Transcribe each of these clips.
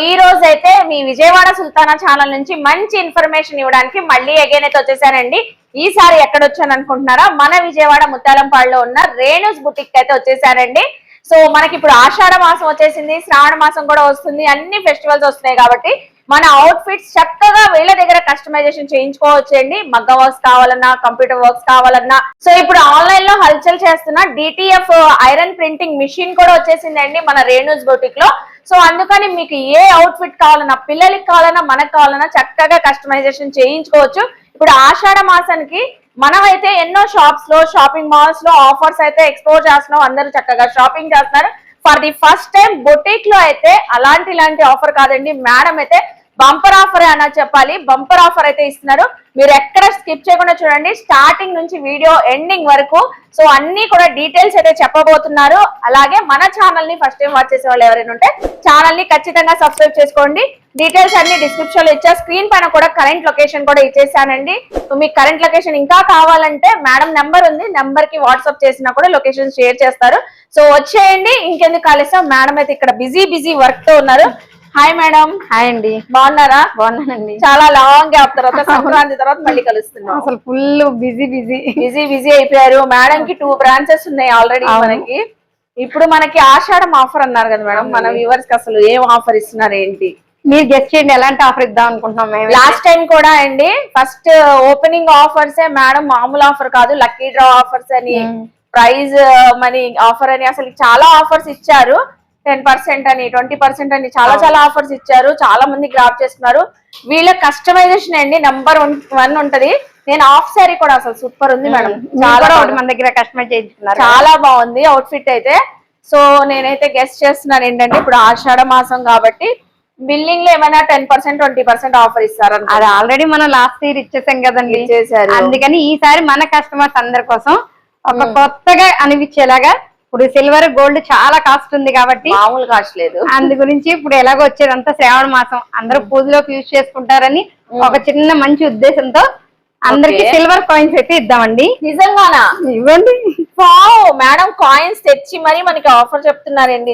ఈ రోజు అయితే మీ విజయవాడ సుల్తానా ఛానల్ నుంచి మంచి ఇన్ఫర్మేషన్ ఇవ్వడానికి మళ్ళీ అగైన్ అయితే వచ్చేసానండి. ఈసారి ఎక్కడ వచ్చాను అనుకుంటున్నారా? మన విజయవాడ ముత్యాలంపాడులో ఉన్న రేణుస్ బుటిక్ అయితే వచ్చేసానండి. సో మనకి ఇప్పుడు ఆషాఢ మాసం వచ్చేసింది, శ్రావణ మాసం కూడా వస్తుంది, అన్ని ఫెస్టివల్స్ వస్తున్నాయి కాబట్టి మన అవుట్ ఫిట్స్ చక్కగా వీళ్ళ దగ్గర కస్టమైజేషన్ చేయించుకోవచ్చండి. మగ్గ వర్క్స్ కావాలన్నా, కంప్యూటర్ వర్క్స్ కావాలన్నా. సో ఇప్పుడు ఆన్లైన్ లో హల్చల్ చేస్తున్న డిటిఎఫ్ ఐరన్ ప్రింటింగ్ మిషన్ కూడా వచ్చేసిందండి మన రేణుస్ బుటిక్ లో. సో అందుకని మీకు ఏ అవుట్ ఫిట్ కావాలన్నా, పిల్లలకి కావాలన్నా, మనకు కావాలన్నా చక్కగా కస్టమైజేషన్ చేయించుకోవచ్చు. ఇప్పుడు ఆషాఢ మాసానికి మనమైతే ఎన్నో షాప్స్ లో, షాపింగ్ మాల్స్ లో ఆఫర్స్ అయితే ఎక్స్పోజ్ చేస్తున్నాం. అందరూ చక్కగా షాపింగ్ చేస్తున్నారు. For the first time boutique లో అయితే ఇలాంటి ఆఫర్ కాదండి, మేడం అయితే బంపర్ ఆఫర్ అన్న చెప్పాలి. బంపర్ ఆఫర్ అయితే ఇస్తున్నారు. మీరు ఎక్కడ స్కిప్ చేయకుండా చూడండి, స్టార్టింగ్ నుంచి వీడియో ఎండింగ్ వరకు. సో అన్ని కూడా డీటెయిల్స్ అయితే చెప్పబోతున్నారు. అలాగే మన ఛానల్ ని ఫస్ట్ టైం వాచ్ చేసే వాళ్ళు ఎవరైనా ఉంటే ఛానల్ ని ఖచ్చితంగా సబ్స్క్రైబ్ చేసుకోండి. డీటెయిల్స్ అన్ని డిస్క్రిప్షన్ లో ఇచ్చా, స్క్రీన్ పైన కూడా కరెంట్ లొకేషన్ కూడా ఇచ్చేసానండి. సో మీకు కరెంట్ లొకేషన్ ఇంకా కావాలంటే మేడం నెంబర్ ఉంది, నెంబర్ కి వాట్సాప్ చేసినా కూడా లొకేషన్ షేర్ చేస్తారు. సో వచ్చేయండి, ఇంకెందుకు కాలేసా. మేడం అయితే ఇక్కడ బిజీ వర్క్ తో ఉన్నారు. Hi madam. హాయ్ అండి. బాగున్నారా? బాగున్నానండి. చాలా లాంగ్ గ్యాప్ తర్వాత సంక్రాంతి తర్వాత మళ్ళీ కలుస్తున్నాం. అసలు ఫుల్ బిజీ అయిపోయారు. మేడం కి 2 బ్రాంచెస్ ఉన్నాయి ఆల్రెడీ మనకి. ఇప్పుడు మనకి ఆషాఢం ఆఫర్ అన్నారు కదా మేడం, మన వ్యూవర్స్ కి అసలు ఏం ఆఫర్ ఇస్తున్నారు ఏంటి? మీరు గెస్ట్ చేయండి, ఎలాంటి ఆఫర్ ఇద్దాం అనుకుంటున్నాం మేము. లాస్ట్ టైం కూడా అండి ఫస్ట్ ఓపెనింగ్ ఆఫర్స్ మేడం, మామూలు ఆఫర్ కాదు, లక్కీ డ్రా ఆఫర్స్ అని, ప్రైజ్ మనీ ఆఫర్ అని, అసలు చాలా ఆఫర్స్ ఇచ్చారు. 10% అని, 20% అని చాలా ఆఫర్స్ ఇచ్చారు. చాలా మంది గ్రాప్ చేస్తున్నారు. వీళ్ళ కస్టమైజేషన్ అండి నెంబర్ 1 ఉంటది. నేను హాఫ్ సారీ కూడా అసలు సూపర్ ఉంది మేడం. మన దగ్గర కస్టమైజ్ చేయించుకున్నారు, చాలా బాగుంది అవుట్ ఫిట్ అయితే. సో నేనైతే గెస్ట్ చేస్తున్నాను ఏంటంటే, ఇప్పుడు ఆషాఢ మాసం కాబట్టి బిల్లింగ్ లో ఏమైనా 10%, 20% ఆఫర్ ఇస్తారు. అది ఆల్రెడీ మనం లాస్ట్ ఇయర్ ఇచ్చేసాం కదండి, ఇచ్చేసారు. అందుకని ఈసారి మన కస్టమర్స్ అందరి కోసం ఒక కొత్తగా అనిపించేలాగా, ఇప్పుడు సిల్వర్ గోల్డ్ చాలా కాస్ట్ ఉంది కాబట్టి మామూలు కాస్ట్ లేదు. అందు గురించి ఇప్పుడు ఎలాగో వచ్చేదంతా శ్రావణ మాసం, అందరూ పూజలోకి యూజ్ చేసుకుంటారని ఒక చిన్న మంచి ఉద్దేశంతో అందరికి సిల్వర్ కాయిన్స్ అయితే ఇద్దామండి. నిజంగానా? ఇవ్వండి. మేడం కాయిన్స్ తెచ్చి మరి మనకి ఆఫర్ చెప్తున్నారండి.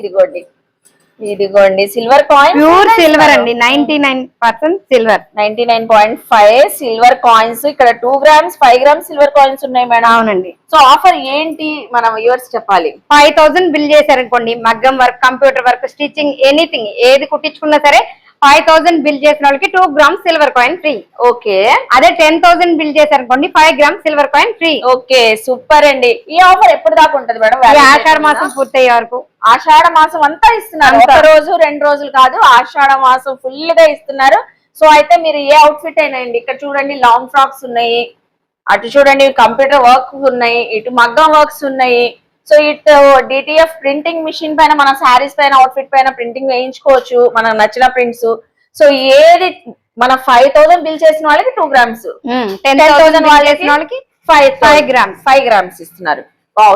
ఇదిగోండి సిల్వర్ కాయిన్, ప్యూర్ సిల్వర్ అండి, 99% సిల్వర్, 99.5 సిల్వర్ కాయిన్స్. ఇక్కడ 2 గ్రామ్స్, 5 గ్రామ్స్ సిల్వర్ కాయిన్స్ ఉన్నాయి మేడం. అవునండి. సో ఆఫర్ ఏంటి మన వ్యూవర్స్ చెప్పాలి. 5000 బిల్ చేశారనుకోండి, మగ్గం work, computer work, stitching, anything ఏది కుట్టించుకున్నా సరే 5000 బిల్ చేసిన వాళ్ళకి 2 grams silver coin free. Okay. అదే 10,000 బిల్ చేశారనుకోండి 5 grams silver coin free. Okay super అండి. ఈ ఆఫర్ ఎప్పుడు దాకా ఉంటది మేడం? ఆషాఢ మాసం పూర్తయ్యే వరకు. ఆషాఢ మాసం అంతా ఇస్తున్నారు, ఒక రోజు 2 రోజులు కాదు, ఆషాఢ మాసం ఫుల్ గా ఇస్తున్నారు. సో అయితే మీరు ఏ అవుట్ ఫిట్ అయినా అండి, ఇక్కడ చూడండి లాంగ్ ఫ్రాక్స్ ఉన్నాయి, అటు చూడండి కంప్యూటర్ వర్క్ ఉన్నాయి, ఇటు మగ్గం వర్క్స్ ఉన్నాయి. సో ఇటు డిటిఎఫ్ ప్రింటింగ్ మిషన్ పైన మన శారీస్ పైన, అవుట్ ఫిట్ పైన ప్రింటింగ్ వేయించుకోవచ్చు మనకు నచ్చిన ప్రింట్స్. సో ఏది మన 5000 బిల్ చేసిన వాళ్ళకి 2 గ్రామ్స్, 10,000 వాళ్ళకి 5 గ్రామ్స్ ఇస్తున్నారు.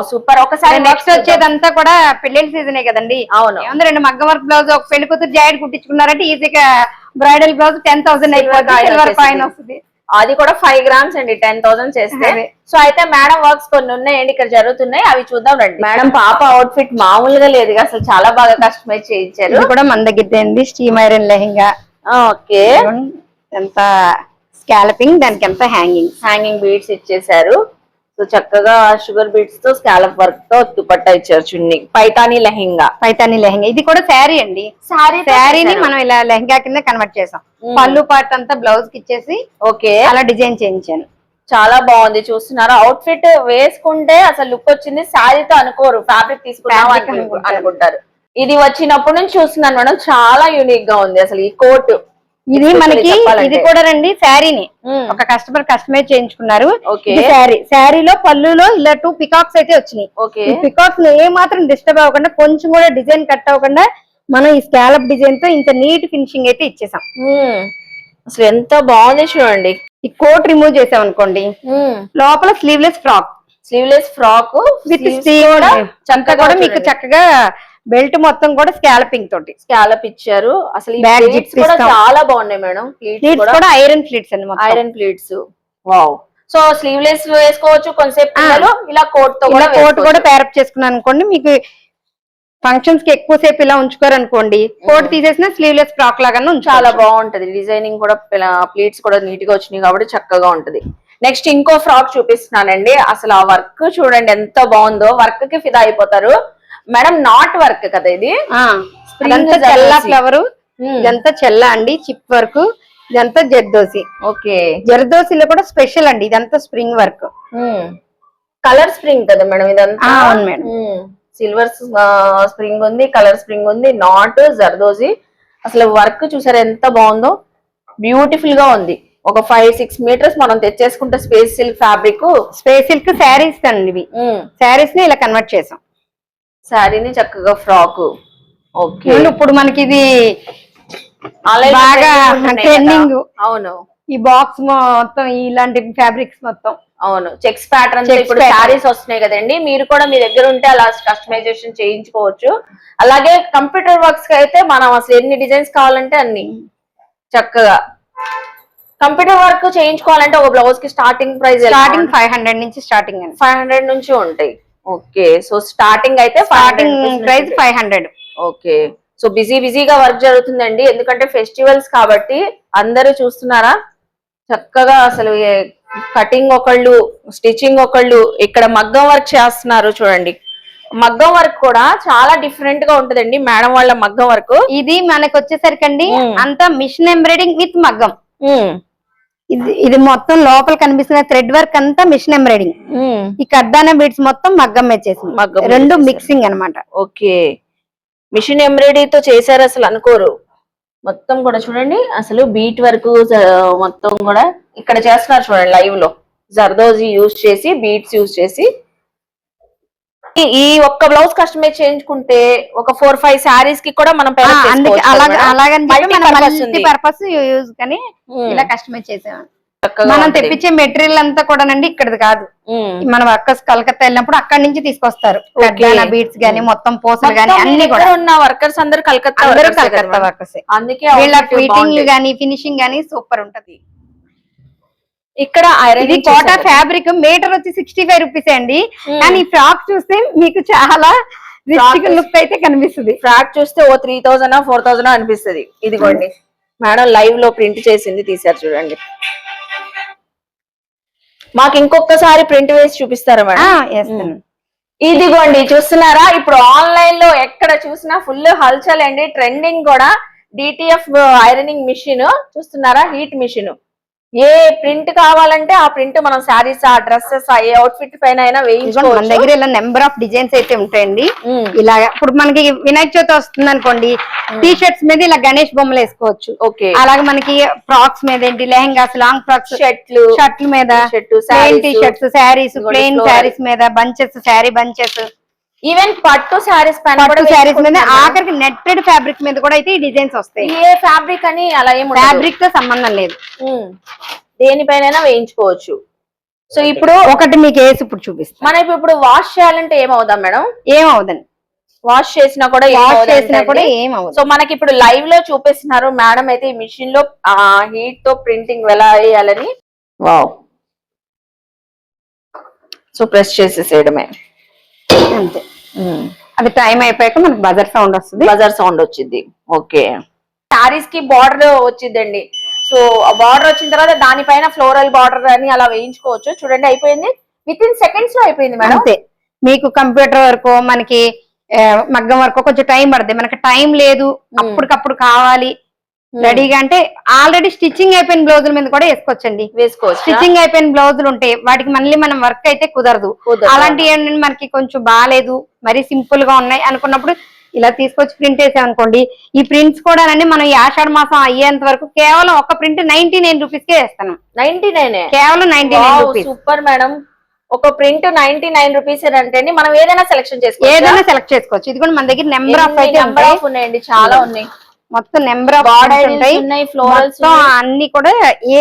సూపర్. ఒకసారి నెక్స్ట్ వచ్చేదంతా కూడా పెళ్లి సీజనే కదండి. అవును. 2 మగ్గం వర్క్ బ్లౌజ్, ఒక పెళ్లి కూతురు జాకెట్ కుట్టించుకున్నారంటే ఈజీగా బ్రైడల్ బ్లౌజ్ 10,000 అయిపోతుంది, సిల్వర్ కాయిన్ వస్తుంది. అది కూడా 5 గ్రామ్స్ అండి, 10,000 చేస్తే. సో అయితే మేడం వర్క్స్ కొన్ని ఉన్నాయండి ఇక్కడ జరుగుతున్నాయి, అవి చూద్దాం రండి. మేడం పాప అవుట్ ఫిట్ మామూలుగా లేదు, అసలు చాలా బాగా కస్టమైజ్ చేయించారు. ఇది కూడా మన దగ్గర అండి, స్టీమ్ ఐరన్ లెహంగా. ఓకే. ఎంత స్కాలపింగ్, దానికి ఎంత హ్యాంగింగ్ బీడ్స్ ఇచ్చేసారు. సో చక్కగా షుగర్ బీడ్స్ తో స్కాలప్ వర్క్ తో దుపట్టా ఇచ్చారు. చున్నీ పైతానీ లెహంగా. ఇది కూడా శారీ అండి. శారీని మనం ఇలా లెహంగా కింద కన్వర్ట్ చేసాం. పళ్ళు పార్ట్ అంతా బ్లౌజ్ కి ఇచ్చేసి ఓకే అలా డిజైన్ చేయించాను. చాలా బాగుంది. చూస్తున్నారా? అవుట్ ఫిట్ వేసుకుంటే అసలు లుక్ వచ్చింది, శారీతో అనుకోరు, ఫ్యాబ్రిక్ తీసుకున్నాం అనుకుంటారు. ఇది వచ్చినప్పటి నుంచి చూస్తున్నాను మేడం, చాలా యూనిక్ గా ఉంది అసలు ఈ కోట్. ఇది మనకి ఇది కూడా రండి, శారీని ఒక కస్టమర్ కస్టమైజ్ చేయించుకున్నారు. శారీలో పళ్ళులో ఇలా 2 పికాక్స్ అయితే వచ్చినాయి. ఈ పికాక్స్ ఏ మాత్రం డిస్టర్బ్ అవ్వకుండా, కొంచెం కూడా డిజైన్ కట్ అవ్వకుండా మనం ఈ స్కాలప్ డిజైన్ తో ఇంత నీట్ ఫినిషింగ్ అయితే ఇచ్చేసాం. అసలు ఎంత బాగుంది చూడండి. ఈ కోట్ రిమూవ్ చేసాం అనుకోండి, లోపల స్లీవ్లెస్ ఫ్రాక్ విత్ చంత కూడా మీకు చక్కగా బెల్ట్ మొత్తం కూడా స్కాలపింగ్ తోటి స్కాలప్ ఇచ్చారు. అసలు కూడా చాలా బాగున్నాయి మేడం. ప్లీట్స్ కూడా ఐరన్ ప్లీట్స్ అండి, iron pleats. Wow. So sleeveless వేసుకోవచ్చు కొంతసేపు, ఇలా కోట్ తో కోట్ కూడా పేరప్ చేసుకున్నాను అనుకోండి, మీకు ఫంక్షన్స్ కి ఎక్కువ సేపు ఇలా ఉంచుకోరు అనుకోండి, కోట్ తీసేసిన స్లీవ్లెస్ ఫ్రాక్ లాగా చాలా బాగుంటది. డిజైనింగ్ కూడా ప్లీట్స్ కూడా నీట్ గా వచ్చినాయి కాబట్టి చక్కగా ఉంటది. నెక్స్ట్ ఇంకో ఫ్రాక్ చూపిస్తున్నానండి. అసలు ఆ వర్క్ చూడండి ఎంత బాగుందో, వర్క్ కి ఫిదా అయిపోతారు మేడం. నాట్ వర్క్ కదా ఇది, చెల్ల ఫ్లవర్, ఇదంతా చెల్ల అండి, చిప్ వర్క్, ఇదంతా జర్దోసి. ఓకే, జర్దోసిలో కూడా స్పెషల్ అండి, ఇదంతా స్ప్రింగ్ వర్క్, కలర్ స్ప్రింగ్ కదా మేడం ఇదంతా. అవును మేడం, సిల్వర్ స్ప్రింగ్ ఉంది, కలర్ స్ప్రింగ్ ఉంది, నాట్ జర్దోసి. అసలు వర్క్ చూసారు ఎంత బాగుందో, బ్యూటిఫుల్ గా ఉంది. ఒక 5-6 మీటర్స్ మనం తెచ్చేసుకుంటే space silk fabric. Space silk saris అండి ఇవి, శారీస్ ని ఇలా కన్వర్ట్ చేసాం, శారీని చక్కగా ఫ్రాక్. ఓకే, ఇప్పుడు మనకి ఇది బాగా ట్రెండింగ్. అవును, ఈ బాక్స్ మొత్తం ఇలాంటి ఫ్యాబ్రిక్స్ మొత్తం, అవును, చెక్స్ ప్యాటర్న్ ఇప్పుడు శారీస్ వస్తున్నాయి కదండి. మీరు కూడా మీ దగ్గర ఉంటే అలా కస్టమైజేషన్ చేయించుకోవచ్చు. అలాగే కంప్యూటర్ వర్క్స్ కి అయితే మనం అసలు ఎన్ని డిజైన్స్ కావాలంటే అన్ని చక్కగా. కంప్యూటర్ వర్క్ చేయించుకోవాలంటే ఒక బ్లౌజ్ కి స్టార్టింగ్ ప్రైస్ 500 నుంచి స్టార్టింగ్, 500 నుంచి ఉంటాయి. ఓకే, సో స్టార్టింగ్ అయితే స్టార్టింగ్ ప్రైస్ 500. ఓకే, సో బిజీగా వర్క్ జరుగుతుందండి, ఎందుకంటే ఫెస్టివల్స్ కాబట్టి. అందరూ చూస్తున్నారా చక్కగా, అసలు కటింగ్ ఒకళ్ళు, స్టిచ్చింగ్ ఒకళ్ళు, ఇక్కడ మగ్గం వర్క్ చేస్తున్నారు చూడండి. మగ్గం వర్క్ కూడా చాలా డిఫరెంట్ గా ఉంటదండి మేడం వాళ్ళ మగ్గం వర్క్. ఇది మనకు వచ్చేసరికండి అంతా మిషన్ ఎంబ్రాయిడింగ్ విత్ మగ్గం. ఇది మొత్తం లోపల కనిపిస్తున్న థ్రెడ్ వర్క్ అంతా మిషన్ ఎంబ్రాయిడింగ్, ఈ కర్దానా బీడ్స్ మొత్తం మగ్గం వచ్చేసింది, రెండు మిక్సింగ్ అన్నమాట. ఓకే, మిషన్ ఎంబ్రాయిడరీతో చేశారు అసలు అనుకోరు. మొత్తం కూడా చూడండి, అసలు బీట్ వరకు మొత్తం కూడా ఇక్కడ చేస్తున్నారు చూడండి లైవ్ లో. జర్దోజీ యూజ్ చేసి, బీట్స్ యూజ్ చేసి. ఈ ఒక్క బ్లౌజ్ కస్టమైజ్ చేయించుకుంటే ఒక 4-5 శారీస్ కి కూడా మనం పర్పస్ యూజ్ కానీ ఇలా కస్టమైజ్ చేసాము. మనం తెప్పించే మెటీరియల్ అంతా కూడా ఇక్కడది కాదు, మన వర్కర్స్ కలకత్తా వెళ్ళినప్పుడు అక్కడి నుంచి తీసుకొస్తారు. బీట్స్ గానీ, మొత్తం పూసలు గానీ అన్ని కూడా ఉన్న వర్కర్స్ అందరూ కలకత్తా వర్కర్స్. అందుకే వీళ్ళ ఫిట్టింగ్ గానీ, ఫినిషింగ్ గానీ సూపర్ ఉంటది. ఇక్కడ కోటా ఫ్యాబ్రిక్ మీటర్ వచ్చి 65 రూపీస్ అండి, కానీ ఈ ఫ్రాక్ చూస్తే మీకు చాలా రిచ్ లుక్ అయితే కనిపిస్తుంది. ఫ్రాక్ చూస్తే ఓ 3000 4000 అనిపిస్తుంది. ఇదిగోండి మేడం లైవ్ లో ప్రింట్ చేసింది తీసారు చూడండి. మాకు ఇంకొకసారి ప్రింట్ వేసి చూపిస్తారా మేడం? ఇదిగోండి చూస్తున్నారా, ఇప్పుడు ఆన్లైన్ లో ఎక్కడ చూసినా ఫుల్ హల్చల్ అండి. ట్రెండింగ్ కూడా DTF ఐరనింగ్ మిషన్ చూస్తున్నారా, హీట్ మిషన్. ఏ ప్రింట్ కావాలంటే ఆ ప్రింట్ మనం శారీస్, ఆ డ్రెస్సెస్, ఏ అవుట్ఫిట్ పైన అయినా వేయించుకోవచ్చు. మన దగ్గర ఇలా నెంబర్ ఆఫ్ డిజైన్స్ అయితే ఉంటాయండి. ఇలా ఇప్పుడు మనకి వినాయక చవితి వస్తుంది అనుకోండి, టీ షర్ట్స్ మీద ఇలా గణేష్ బొమ్మలు వేసుకోవచ్చు. ఓకే, అలాగే మనకి ఫ్రాక్స్ మీద ఏంటి, లెహంగాస్, లాంగ్ ఫ్రాక్స్, షర్ట్ల మీద, T shirts, saris, plain saris మీద బంచెస్, శారీ బంచెస్, ఈవెన్ పట్టు శారీస్ పైన మీద, ఆఖరికి నెట్టెడ్ ఫ్యాబ్రిక్ మీద కూడా అయితే ఈ డిజైన్స్ వస్తాయి. ఏ ఫ్యాబ్రిక్ అని అలా ఏం ఫ్యాబ్రిక్ తో సంబంధం లేదు, దేనిపైన వేయించుకోవచ్చు. సో ఇప్పుడు ఒకటి మీకు వేసి ఇప్పుడు చూపిస్తాం. మనం ఇప్పుడు వాష్ చేయాలంటే ఏమవుదాం మేడం? ఏమవుదండి, వాష్ చేసినా కూడా ఏమవుతుంది. సో మనకి ఇప్పుడు లైవ్ లో చూపిస్తున్నారు మేడం అయితే ఈ మిషన్ లో హీట్ తో ప్రింటింగ్ ఎలా వేయాలని. వావ్, సో ప్రెస్ చేసేసేయడమే అంతే. అది టైం అయిపోయాక మనకు బజర్ సౌండ్ వస్తుంది, బజర్ సౌండ్ వచ్చింది. ఓకే, శారీస్ కి బార్డర్ వచ్చిందండి. సో ఆ బార్డర్ వచ్చిన తర్వాత దానిపైన ఫ్లోరల్ బార్డర్ అని అలా వేయించుకోవచ్చు. చూడండి అయిపోయింది, విత్ ఇన్ సెకండ్స్ లో అయిపోయింది మేడం. అంతే, మీకు కంప్యూటర్ వరకు మనకి మగ్గం వరకు కొంచెం టైం పడుతుంది. మనకి టైం లేదు, అప్పటికప్పుడు కావాలి రెడీగా అంటే ఆల్రెడీ స్టిచ్చింగ్ అయిపోయిన బ్లౌజుల మీద కూడా వేసుకోవచ్చండి. స్టిచ్చింగ్ అయిపోయిన బ్లౌజులు ఉంటే వాటికి మళ్ళీ మనం వర్క్ అయితే కుదరదు. అలాంటి ఏంటంటే మనకి కొంచెం బాగాలేదు, మరీ సింపుల్ గా ఉన్నాయి అనుకున్నప్పుడు ఇలా తీసుకొచ్చి ప్రింట్ వేసామనుకోండి. ఈ ప్రింట్స్ కూడా మనం ఈ ఆషాఢ మాసం అయ్యేంత వరకు కేవలం ఒక ప్రింట్ 99 రూపీస్ కే వేస్తాను. 99 కేవలం 99 రూపీస్. సూపర్ మేడం, ఒక ప్రింట్ 99 రూపీస్ అంటే మనం ఏదైనా సెలెక్షన్ చేసుకోవచ్చు. ఇది కూడా మన దగ్గర నెంబర్ ఆఫ్ అయితే ఉన్నాయండి, చాలా ఉన్నాయి. మొత్తం నెంబర్ ఆఫ్ ఉంటాయి, అన్ని కూడా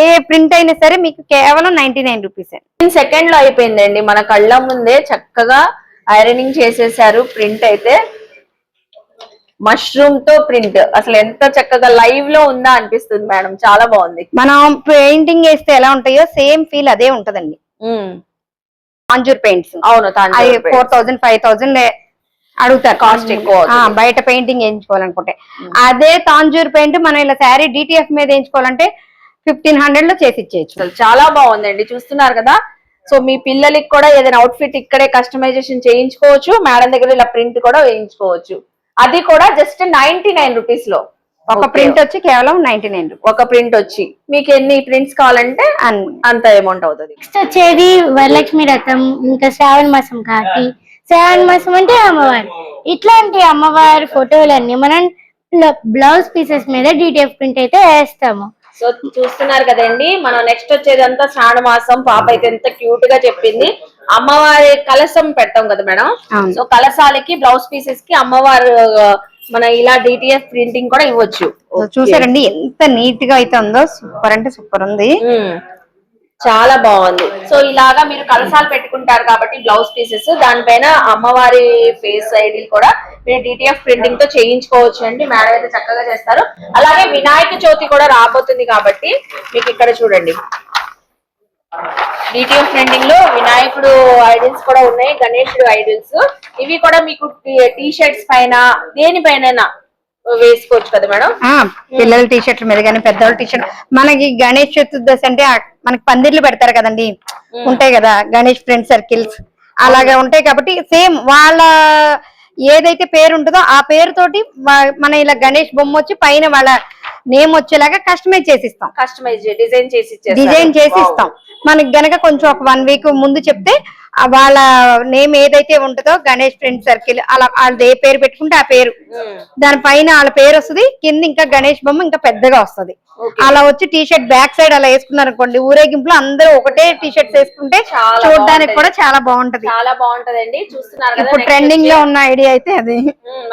ఏ ప్రింట్ అయినా సరే మీకు కేవలం 99 రూపీస్. సెకండ్ లో అయిపోయిందండి, మన కళ్ళ ముందే చక్కగా ఐరనింగ్ చేసేసారు. ప్రింట్ అయితే మష్రూమ్ తో ప్రింట్ అసలు ఎంత చక్కగా లైవ్ లో ఉందా అనిపిస్తుంది మేడం, చాలా బాగుంది. మనం పెయింటింగ్ వేస్తే ఎలా ఉంటాయో సేమ్ ఫీల్ అదే ఉంటదండి. తాంజూర్ పెయింట్స్, అవును, 4000 5000 అడుగుతారు కాస్ట్ ఎక్కువ బయట పెయింటింగ్ వేయించుకోవాలనుకుంటే. అదే తాంజూర్ పెయింట్ మనం ఇలా శారీ డిటిఎఫ్ మీద వేయించుకోవాలంటే 1500 లో చేసి ఇచ్చేయచ్చు. చాలా బాగుందండి, చూస్తున్నారు కదా. సో మీ పిల్లలకి కూడా ఏదైనా అవుట్ఫిట్ ఇక్కడే కస్టమైజేషన్ చేయించుకోవచ్చు, మేడం దగ్గర ఇలా ప్రింట్ కూడా వేయించుకోవచ్చు. అది కూడా జస్ట్ 99 రూపీస్ లో. ఒక ప్రింట్ వచ్చి కేవలం 99. ఒక ప్రింట్ వచ్చి మీకు ఎన్ని ప్రింట్స్ కావాలంటే అంత అమౌంట్ అవుతుంది. నెక్స్ట్ వచ్చేది వరలక్ష్మి రథం, ఇంకా శ్రావణ మాసం కాబట్టి శ్రావణ మాసం అంటే అమ్మవారు. ఇట్లాంటి అమ్మవారి ఫోటోలన్నీ మనం బ్లౌజ్ పీసెస్ మీద డిటిఎఫ్ ప్రింట్ అయితే వేస్తాము. సో చూస్తున్నారు కదండి, మనం నెక్స్ట్ వచ్చేదంతా శ్రావణ మాసం. పాప అయితే ఎంత క్యూట్ గా చెప్పింది. అమ్మవారి కలసం పెడతాం కదా మేడం, సో కలసాలకి బ్లౌజ్ పీసెస్ కి అమ్మవారు మన ఇలా డిటిఎఫ్ ప్రింటింగ్ కూడా ఇవ్వచ్చు. చూసారండి ఎంత నీట్ గా అయితే ఉందో, సూపర్ అంటే సూపర్ ఉంది, చాలా బాగుంది. సో ఇలాగా మీరు కలసాలు పెట్టుకుంటారు కాబట్టి బ్లౌజ్ పీసెస్ దానిపైన అమ్మవారి ఫేస్ ఐడి కూడా మీరు డిటిఎఫ్ ప్రింటింగ్ తో చేయించుకోవచ్చు అండి. మేడం అయితే చక్కగా చేస్తారు. అలాగే వినాయక చవితి కూడా రాబోతుంది కాబట్టి మీకు ఇక్కడ చూడండి డిటిఎఫ్ ప్రింటింగ్ లో వినాయకుడు ఐడిల్స్ కూడా ఉన్నాయి, గణేశుడు ఐడిల్స్. ఇవి కూడా మీకు టీ షర్ట్స్ పైన దేనిపైన వేసుకోవచ్చు కదా మేడం. పిల్లల టీ షర్ట్ల మీద కానీ పెద్దవాళ్ళ టీ షర్ట్. మనకి గణేష్ చతుర్దశి అంటే మనకి పందిర్లు పెడతారు కదండి, ఉంటాయి కదా గణేష్ ఫ్రెండ్ సర్కిల్స్ అలాగా ఉంటాయి కాబట్టి సేమ్ వాళ్ళ ఏదైతే పేరు ఉంటుందో ఆ పేరుతోటి మన ఇలా గణేష్ బొమ్మ వచ్చి పైన వాళ్ళ నేమ్ వచ్చేలాగా కస్టమైజ్ చేసి ఇస్తాం. డిజైన్ చేసి ఇస్తాం. మనకి గనక కొంచెం ఒక 1 వీక్ ముందు చెప్తే వాళ్ళ నేమ్ ఏదైతే ఉంటుందో గణేష్ ఫ్రెండ్ సర్కిల్ అలా వాళ్ళది ఏ పేరు పెట్టుకుంటే ఆ పేరు దానిపైన వాళ్ళ పేరు వస్తుంది, కింద ఇంకా గణేష్ బొమ్మ ఇంకా పెద్దగా వస్తుంది. అలా వచ్చి టీ షర్ట్ బ్యాక్ సైడ్ అలా వేసుకున్నారు అనుకోండి, ఊరేగింపులో అందరూ ఒకటే టీ షర్ట్స్ వేసుకుంటే చూడడానికి కూడా చాలా బాగుంటది. చాలా బాగుంటది. చూస్తున్నారు ఇప్పుడు ట్రెండింగ్ లో ఉన్న ఐడియా అయితే అది.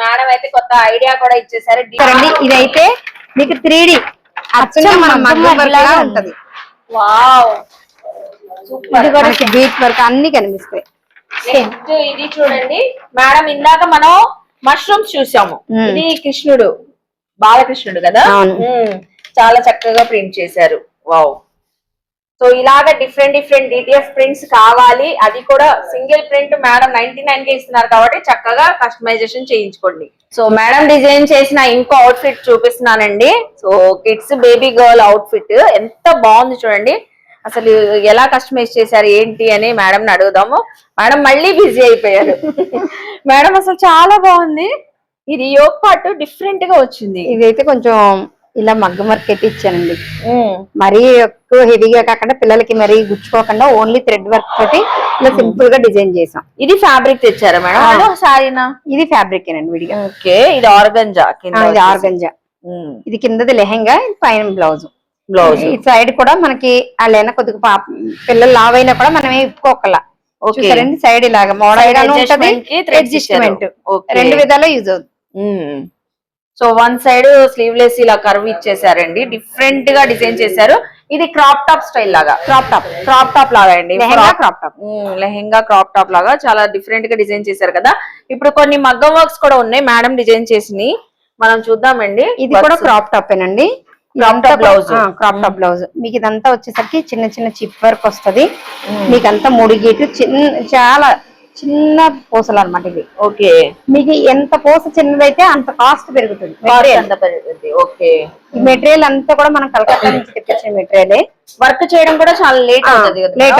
మేడం అయితే కొత్త ఐడియా కూడా ఇచ్చేసారు. ఇదైతే మీకు 3D ఉంటది. వావ్, ఇది కూడా బీచ్ వర్క్ అన్ని కనిపిస్తాయి. ఇది చూడండి మేడం, ఇందాక మనం మష్రూమ్స్ చూసాము. ఇది కృష్ణుడు, బాలకృష్ణుడు కదా, చాలా చక్కగా ప్రింట్ చేశారు. వావ్. సో ఇలాగా డిఫరెంట్ డిటిఎఫ్ ప్రింట్స్ కావాలి, అది కూడా సింగిల్ ప్రింట్ మేడం 99 కి ఇస్తున్నారు కాబట్టి చక్కగా కస్టమైజేషన్ చేయించుకోండి. సో మేడం డిజైన్ చేసిన ఇంకో అవుట్ ఫిట్ చూపిస్తున్నానండి. So kids baby girl out fit ఎంత బాగుంది చూడండి. అసలు ఎలా కస్టమైజ్ చేశారు ఏంటి అని మేడం ని అడుగుదాము. మేడం మళ్ళీ బిజీ అయిపోయారు. మేడం అసలు చాలా బాగుంది. ఇది యోగ్ పార్ట్ డిఫరెంట్ గా వచ్చింది. ఇదైతే కొంచెం ఇలా మగ్గ వర్క్ అయితే ఇచ్చానండి, మరీ ఎక్కువ హెవీగా కాకుండా పిల్లలకి మరీ గుచ్చుకోకుండా ఓన్లీ థ్రెడ్ వర్క్ తోటి ఇలా సింపుల్ గా డిజైన్ చేసాం. ఇది ఫ్యాబ్రిక్ తెచ్చారా మేడం? సారీనా? ఇది ఫ్యాబ్రిక్ ఏనండి విడిగా. ఓకే, ఇది ఆర్గంజా. ఇది ఆర్గంజా. ఇది కిందది లెహెంగా, పైన బ్లౌజ్. ఈ సైడ్ కూడా మనకి వాళ్ళైనా కొద్దిగా పాప పిల్లలు లావైనా కూడా మనమే ఇప్పుకోకలా. సైడ్ ఇలాగా మోడల్ అడ్జస్ట్మెంట్ 2 విధాలు యూజ్ అవుతుంది. సో 1 సైడ్ స్లీవ్లెస్ ఇలా కర్వ్ ఇచ్చేసారండి, డిఫరెంట్ గా డిజైన్ చేశారు. ఇది క్రాప్ టాప్ స్టైల్ లాగా, క్రాప్ టాప్ లాగా అండి, లెహెంగా క్రాప్ టాప్ లాగా చాలా డిఫరెంట్ గా డిజైన్ చేశారు కదా. ఇప్పుడు కొన్ని మగ్గం వర్క్స్ కూడా ఉన్నాయి మేడం డిజైన్ చేసి, మనం చూద్దామండి. ఇది కూడా క్రాప్ టాప్ ఏనండి, క్రాప్ టాప్ బ్లౌజ్. మీకు ఇదంతా వచ్చేసరికి చిన్న చిన్న చిప్ వర్క్ వస్తుంది. మీకంతా 3 గీట్లు చాలా చిన్న పూసలు అనమాట ఇది. ఓకే, మీకు ఎంత పూస చిన్నదైతే అంత కాస్ట్ పెరుగుతుంది. ఓకే, ఈ మెటీరియల్ అంతా కూడా మనం కలకత్తా నుంచి తెప్పించే మెటీరియల్. వర్క్ చేయడం కూడా చాలా లేట్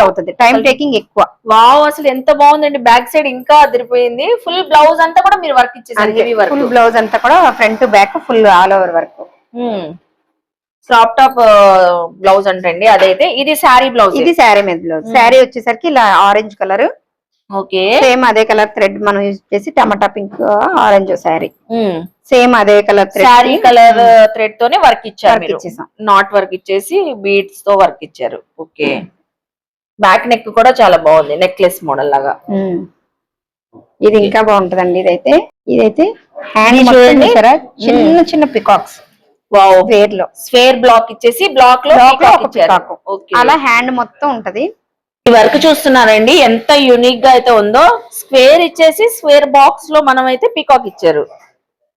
అవుతుంది, టైం టేకింగ్ ఎక్కువ. వావ్, అసలు ఎంత బాగుందండి. బ్యాక్ సైడ్ ఇంకా అదిరిపోయింది. ఫుల్ బ్లౌజ్ అంతా కూడా మీరు వర్క్ ఇచ్చేసారు. ఫుల్ బ్లౌజ్ అంతా కూడా front back full all over work. Crop top blouse అంటండి అదైతే. ఇది శారీ బ్లౌజ్, ఇది శారీ మీద బ్లౌజ్. శారీ వచ్చేసరికి ఇలా ఆరెంజ్ కలర్. ఓకే, సేమ్ అదే కలర్ థ్రెడ్ మనం యూజ్ చేసి టమాటా పింక్ ఆరెంజ్ శారీ, సేమ్ అదే కలర్ శారీ కలర్ థ్రెడ్ తోనే వర్క్ ఇచ్చారు. నాట్ వర్క్ ఇచ్చేసి బీడ్స్ తో వర్క్ ఇచ్చారు. ఓకే, బ్యాక్ నెక్ కూడా చాలా బాగుంది, నెక్లెస్ మోడల్ లాగా. ఇది ఇంకా బాగుంటదండి. ఇదైతే హ్యాండ్ చూడండి, చిన్న చిన్న పికాక్స్. స్క్వేర్ బ్లాక్ ఇచ్చేసి బ్లాక్ లో అలా హ్యాండ్ మొత్తం ఉంటది. ఈ వర్క్ చూస్తున్నారండి ఎంత యూనిక్ గా అయితే ఉందో. స్క్వేర్ ఇచ్చేసి స్క్వేర్ బాక్స్ లో మనం అయితే పికాక్ ఇచ్చారు.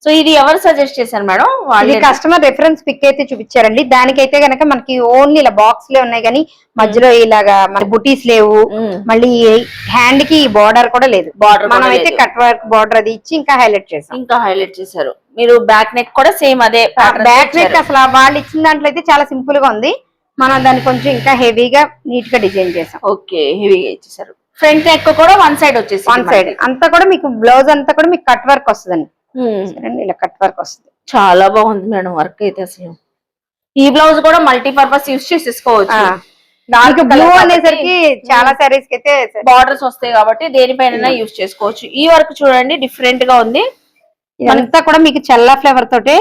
సో ఇది ఎవరు సజెస్ట్ చేశారు మేడం? ఇది కస్టమర్ రెఫరెన్స్ పిక్ అయితే చూపించారండి. దానికైతే గనక మనకి ఓన్లీ ఇలా బాక్స్ లే ఉన్నాయి కానీ మధ్యలో ఇలాగా మన బుటీస్ లేవు, మళ్ళీ హ్యాండ్ కి బార్డర్ కూడా లేదు. మనం అయితే కట్ వర్క్ బార్డర్ అది ఇచ్చి ఇంకా హైలైట్ చేశారు. మీరు బ్యాక్ నెక్ కూడా సేమ్ అదే బ్యాక్ నెక్ అసలు వాళ్ళు ఇచ్చిన దాంట్లో అయితే చాలా సింపుల్ గా ఉంది. మనం దాన్ని కొంచెం ఇంకా హెవీగా నీట్ గా డిజైన్ చేసాం. ఓకే, హెవీగా ఇచ్చేసారు. ఫ్రంట్ నెక్ కూడా వన్ సైడ్ వచ్చేసి వన్ సైడ్ అంతా కూడా మీకు బ్లౌజ్ అంతా కూడా మీకు కట్ వర్క్ వస్తుందండి. ఇలా కట్ వర్క్ వస్తుంది. చాలా బాగుంది మేడం వర్క్ అయితే. అసలు ఈ బ్లౌజ్ కూడా మల్టీపర్పస్ యూస్ చేసేసుకోవచ్చు. బ్లూ అనేసరికి చాలా సారీస్ కి అయితే బార్డర్స్ వస్తాయి కాబట్టి దేనిపైన యూస్ చేసుకోవచ్చు. ఈ వర్క్ చూడండి డిఫరెంట్ గా ఉంది. ఇదంతా కూడా మీకు చల్లా ఫ్లేవర్ తోటే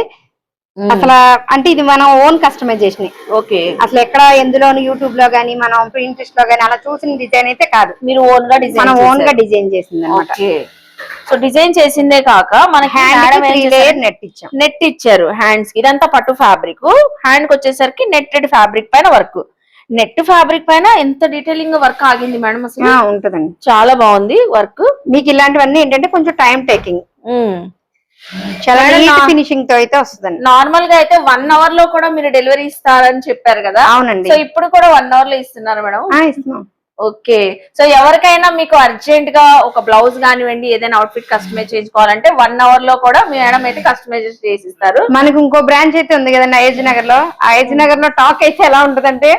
అసలు అంటే ఇది మనం ఓన్ కస్టమైజేషన్. ఓకే, అసలు ఎక్కడ ఎందులోను యూట్యూబ్ లో గానీ మనం ప్రింటెస్ట్ లో గానీ అలా చూసిన డిజైన్ అయితే కాదు. మీరు ఓన్ గా డిజైన్ చేసింది అన్నమాట. సో డిజైన్ చేసిందే కాక మన నెట్ ఇచ్చారు హ్యాండ్స్. ఇదంతా పట్టు ఫ్యాబ్రిక్, హ్యాండ్ కి వచ్చేసరికి నెట్టెడ్ ఫ్యాబ్రిక్ పైన వర్క్. నెట్ ఫ్యాబ్రిక్ పైన ఎంత డీటెయిలింగ్ వర్క్ ఆగింది మేడం అసలు. ఉంటదండి, చాలా బాగుంది వర్క్. మీకు ఇలాంటివన్నీ ఏంటంటే కొంచెం టైం టేకింగ్, చాలా ఫినిషింగ్ తో అయితే వస్తుందండి. నార్మల్ గా అయితే 1 అవర్ లో కూడా మీరు డెలివరీ ఇస్తారని చెప్పారు కదా. అవునండి. సో ఇప్పుడు కూడా 1 అవర్ లో ఇస్తున్నారు మేడం? ఇస్తున్నాం. ఓకే, సో ఎవరికైనా మీకు అర్జెంట్ గా ఒక బ్లౌజ్ కానివ్వండి ఏదైనా అవుట్ఫిట్ కస్టమైజ్ చేయించుకోవాలంటే 1 అవర్ లో కూడా మేడం అయితే కస్టమైజ్ చేసి ఇస్తారు. మనకు ఇంకో బ్రాంచ్ అయితే ఉంది కదండి ఐజ్ నగర్ లో. ఐజ్ నగర్ లో టాక్ అయితే ఎలా ఉంటదంటే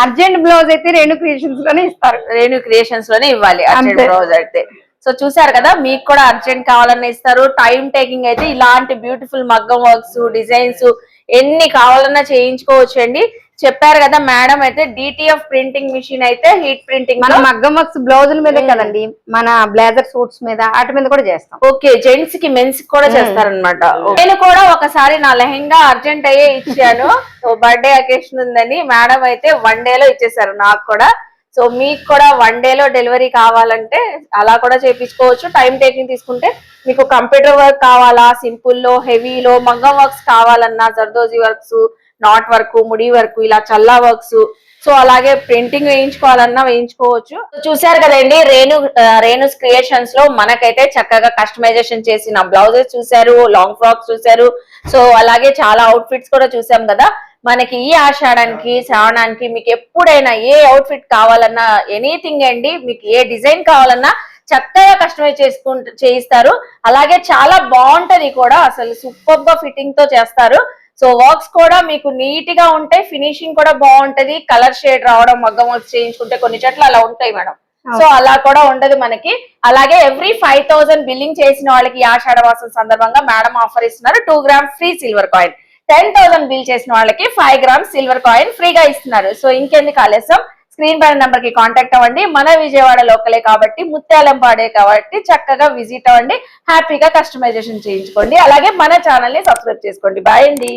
అర్జెంట్ బ్లౌజ్ అయితే రేణు క్రియేషన్స్ లోనే ఇస్తారు. రేణు క్రియేషన్స్ లోనే ఇవ్వాలి అర్జెంట్ బ్లౌజ్ అయితే. సో చూసారు కదా, మీకు కూడా అర్జెంట్ కావాలన్నా ఇస్తారు. టైం టేకింగ్ అయితే ఇలాంటి బ్యూటిఫుల్ మగ్గం వర్క్స్ డిజైన్స్ ఎన్ని కావాలన్నా చేయించుకోవచ్చు అండి. చెప్పారు కదా మేడం అయితే DTF ప్రింటింగ్ మిషన్ అయితే హీట్ ప్రింటింగ్ మన మగ్గం వర్క్స్ బ్లౌజుల మీదే కదండి, మన బ్లేజర్ సూట్స్ మీద వాటి మీద కూడా చేస్తాం. ఓకే, జెంట్స్ కి మెన్స్ కూడా చేస్తారనమాట. నేను కూడా ఒకసారి నా లెహెంగా అర్జెంట్ అయ్యే ఇచ్చాను. సో బర్త్డే అకేషన్ ఉందని మేడం అయితే 1 డే లో ఇచ్చేసారు నాకు కూడా. సో మీకు కూడా 1 డే లో డెలివరీ కావాలంటే అలా కూడా చేయించుకోవచ్చు. టైం టేకింగ్ తీసుకుంటే మీకు కంప్యూటర్ వర్క్ కావాలా, సింపుల్ లో హెవీలో మగ్గం వర్క్స్ కావాలన్నా జర్దోజీ వర్క్స్, నాట్ వర్క్, ముడి వర్క్, ఇలా చల్లా వర్క్స్, సో అలాగే ప్రింటింగ్ వేయించుకోవాలన్నా వేయించుకోవచ్చు. చూసారు కదండి, రేణుస్ క్రియేషన్స్ లో మనకైతే చక్కగా కస్టమైజేషన్ చేసిన బ్లౌజెస్ చూసారు, లాంగ్ ఫ్రాక్స్ చూసారు. సో అలాగే చాలా అవుట్ ఫిట్స్ కూడా చూసాం కదా. మనకి ఈ ఆషాఢానికి శ్రావణానికి మీకు ఎప్పుడైనా ఏ అవుట్ ఫిట్ కావాలన్నా ఎనీథింగ్ అండి, మీకు ఏ డిజైన్ కావాలన్నా చక్కగా కస్టమైజ్ చేయిస్తారు. అలాగే చాలా బాగుంటది కూడా, అసలు సూపర్ గా ఫిట్టింగ్ తో చేస్తారు. సో వర్క్స్ కూడా మీకు నీట్ గా ఉంటాయి, ఫినిషింగ్ కూడా బాగుంటది. కలర్ షేడ్ రావడం మగ్గం వర్క్స్ చేయించుకుంటే కొన్ని చోట్ల అలా ఉంటాయి మేడం. సో అలా కూడా ఉండదు మనకి. అలాగే ఎవ్రీ 5000 బిల్లింగ్ చేసిన వాళ్ళకి ఆషాఢ మాసం సందర్భంగా మేడం ఆఫర్ ఇస్తున్నారు. 2 gram free silver coin. 10,000 bill చేసిన వాళ్ళకి 5 గ్రామ్స్ సిల్వర్ కాయిన్ ఫ్రీగా ఇస్తున్నారు. సో ఇంకెందుకు ఆలస్యం, స్క్రీన్ పైన నెంబర్ కి కాంటాక్ట్ అవ్వండి. మన విజయవాడ లోకలే కాబట్టి, ముత్యాలం పాడే కాబట్టి చక్కగా విజిట్ అవ్వండి. హ్యాపీగా కస్టమైజేషన్ చేయించుకోండి. అలాగే మన ఛానల్ ని సబ్స్క్రైబ్ చేసుకోండి. బాయ్ అండి.